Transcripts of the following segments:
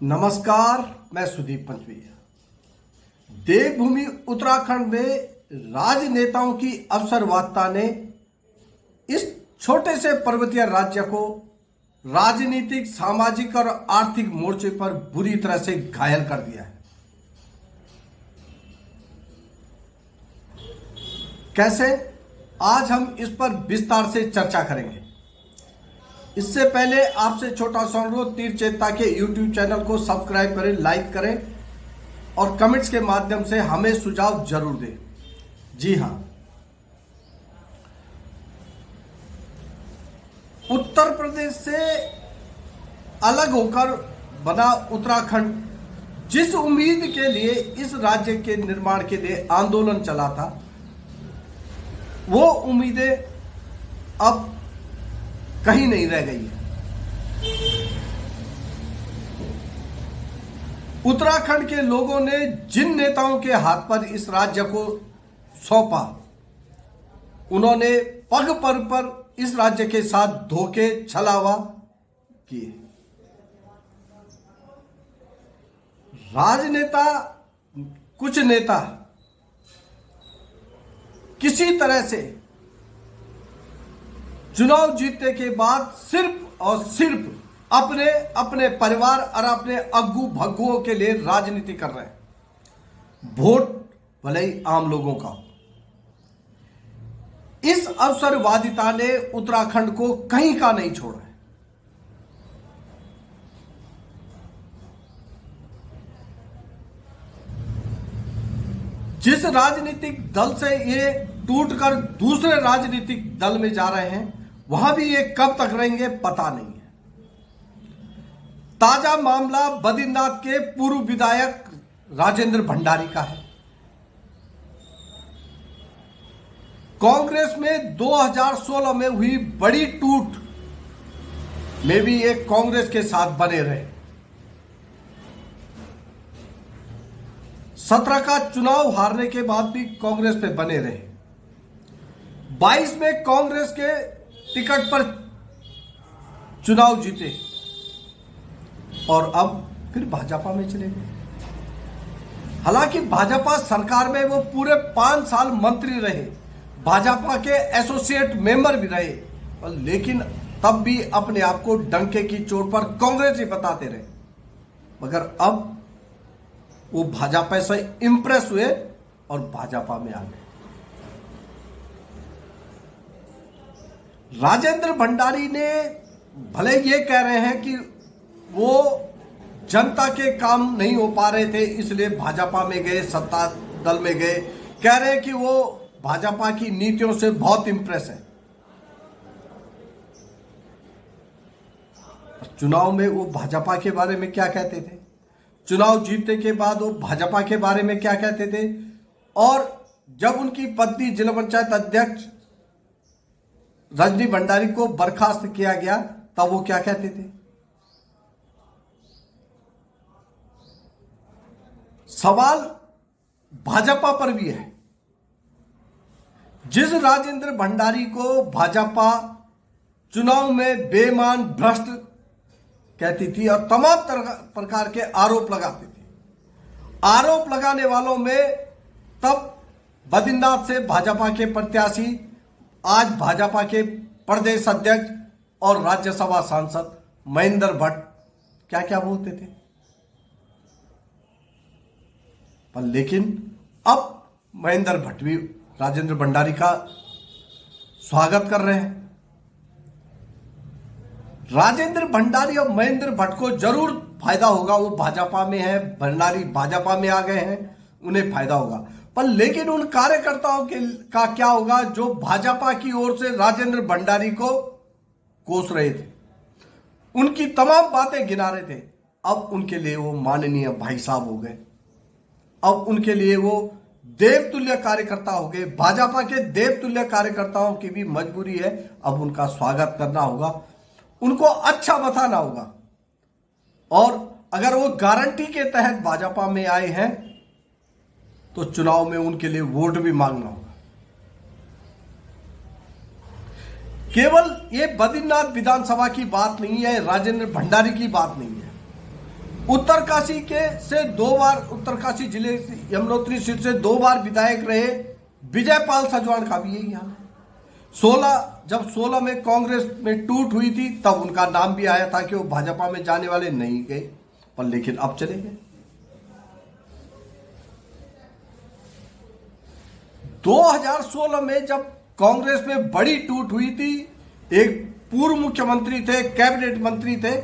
नमस्कार, मैं सुदीप पंचवी। देवभूमि उत्तराखंड में राजनेताओं की अवसरवादिता ने इस छोटे से पर्वतीय राज्य को राजनीतिक, सामाजिक और आर्थिक मोर्चे पर बुरी तरह से घायल कर दिया है। कैसे? आज हम इस पर विस्तार से चर्चा करेंगे। इससे पहले आपसे छोटा सा अनुरोध, तीर चेतना के YouTube चैनल को सब्सक्राइब करें, लाइक करें और कमेंट्स के माध्यम से हमें सुझाव जरूर दें। जी हां, उत्तर प्रदेश से अलग होकर बना उत्तराखंड जिस उम्मीद के लिए इस राज्य के निर्माण के लिए आंदोलन चला था, वो उम्मीदें अब कहीं नहीं रह गई है। उत्तराखंड के लोगों ने जिन नेताओं के हाथ पर इस राज्य को सौंपा, उन्होंने पग पर इस राज्य के साथ धोखे, छलावा किए। राजनेता, कुछ नेता किसी तरह से चुनाव जीतने के बाद सिर्फ और सिर्फ अपने परिवार और अपने अग्गू भग्गुओं के लिए राजनीति कर रहे हैं। वोट भले ही आम लोगों का। इस अवसरवादिता ने उत्तराखंड को कहीं का नहीं छोड़ा है। जिस राजनीतिक दल से ये टूटकर दूसरे राजनीतिक दल में जा रहे हैं, वहां भी ये कब तक रहेंगे पता नहीं है। ताजा मामला बद्रीनाथ के पूर्व विधायक राजेंद्र भंडारी का है। कांग्रेस में 2016 में हुई बड़ी टूट में भी ये कांग्रेस के साथ बने रहे। 17 का चुनाव हारने के बाद भी कांग्रेस पे बने रहे। 22 में कांग्रेस के टिकट पर चुनाव जीते और अब फिर भाजपा में चले गए। हालांकि भाजपा सरकार में वो पूरे 5 साल मंत्री रहे, भाजपा के एसोसिएट मेंबर भी रहे, लेकिन तब भी अपने आप को डंके की चोट पर कांग्रेस ही बताते रहे। मगर अब वो भाजपा से इंप्रेस हुए और भाजपा में आ गए। राजेंद्र भंडारी ने भले ये कह रहे हैं कि वो जनता के काम नहीं हो पा रहे थे, इसलिए भाजपा में गए, सत्ता दल में गए। कह रहे हैं कि वो भाजपा की नीतियों से बहुत इंप्रेस है। चुनाव में वो भाजपा के बारे में क्या कहते थे, चुनाव जीतने के बाद वो भाजपा के बारे में क्या कहते थे, और जब उनकी पत्नी जिला पंचायत अध्यक्ष रजनी भंडारी को बर्खास्त किया गया, तब वो क्या कहते थे। सवाल भाजपा पर भी है। जिस राजेंद्र भंडारी को भाजपा चुनाव में बेईमान, भ्रष्ट कहती थी और तमाम प्रकार के आरोप लगाती थी, आरोप लगाने वालों में तब बद्रीनाथ से भाजपा के प्रत्याशी, आज भाजपा के प्रदेश अध्यक्ष और राज्यसभा सांसद महेंद्र भट्ट क्या क्या बोलते थे। पर लेकिन अब महेंद्र भट्ट भी राजेंद्र भंडारी का स्वागत कर रहे हैं। राजेंद्र भंडारी और महेंद्र भट्ट को जरूर फायदा होगा। वो भाजपा में है, भंडारी भाजपा में आ गए हैं, उन्हें फायदा होगा। पर लेकिन उन कार्यकर्ताओं का क्या होगा जो भाजपा की ओर से राजेंद्र भंडारी को कोस रहे थे, उनकी तमाम बातें गिना रहे थे। अब उनके लिए वो माननीय भाई साहब हो गए। अब उनके लिए वो देवतुल्य कार्यकर्ता हो गए। भाजपा के देवतुल्य कार्यकर्ताओं की भी मजबूरी है, अब उनका स्वागत करना होगा, उनको अच्छा बताना होगा। और अगर वो गारंटी के तहत भाजपा में आए हैं तो चुनाव में उनके लिए वोट भी मांगना होगा। केवल ये बद्रीनाथ विधानसभा की बात नहीं है, राजेंद्र भंडारी की बात नहीं है। उत्तरकाशी के से 2 बार, उत्तरकाशी जिले यमुनोत्री सीट से 2 बार विधायक रहे विजयपाल सजवाण का भी यही हाल है। 16 में कांग्रेस में टूट हुई थी तब उनका नाम भी आया था कि वो भाजपा में जाने वाले नहीं गए, पर लेकिन अब चले गए। 2016 में जब कांग्रेस में बड़ी टूट हुई थी, एक पूर्व मुख्यमंत्री थे, कैबिनेट मंत्री थे,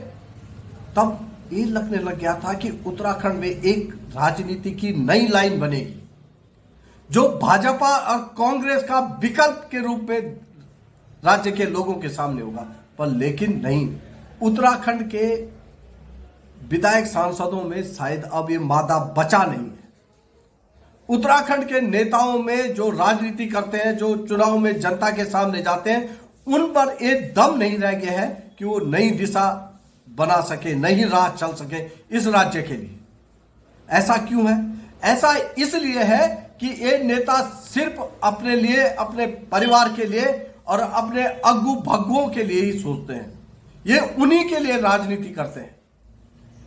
तब ये लगने लग गया था कि उत्तराखंड में एक राजनीति की नई लाइन बनेगी जो भाजपा और कांग्रेस का विकल्प के रूप में राज्य के लोगों के सामने होगा, पर लेकिन नहीं। उत्तराखंड के विधायक सांसदों में शायद अब ये मादा बचा नहीं है। उत्तराखंड के नेताओं में जो राजनीति करते हैं, जो चुनाव में जनता के सामने जाते हैं, उन पर एक दम नहीं रह गया है कि वो नई दिशा बना सके, नई राह चल सके इस राज्य के लिए। ऐसा क्यों है? ऐसा इसलिए है कि ये नेता सिर्फ अपने लिए, अपने परिवार के लिए और अपने अग्गू भग्गुओं के लिए ही सोचते हैं। ये उन्हीं के लिए राजनीति करते हैं।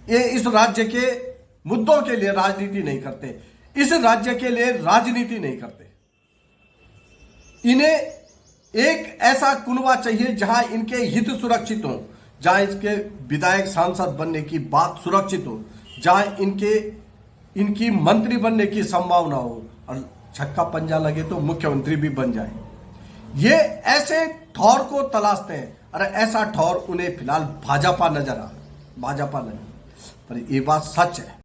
ये इस राज्य के मुद्दों के लिए राजनीति नहीं करते, इस राज्य के लिए राजनीति नहीं करते। इन्हें एक ऐसा कुनबा चाहिए जहां इनके हित सुरक्षित हो, जहां इसके विधायक सांसद बनने की बात सुरक्षित हो, जहां इनकी मंत्री बनने की संभावना हो और छक्का पंजा लगे तो मुख्यमंत्री भी बन जाए। ये ऐसे ठौर को तलाशते हैं और ऐसा ठौर उन्हें फिलहाल भाजपा नजर आ, भाजपा नहीं, पर ये बात सच है।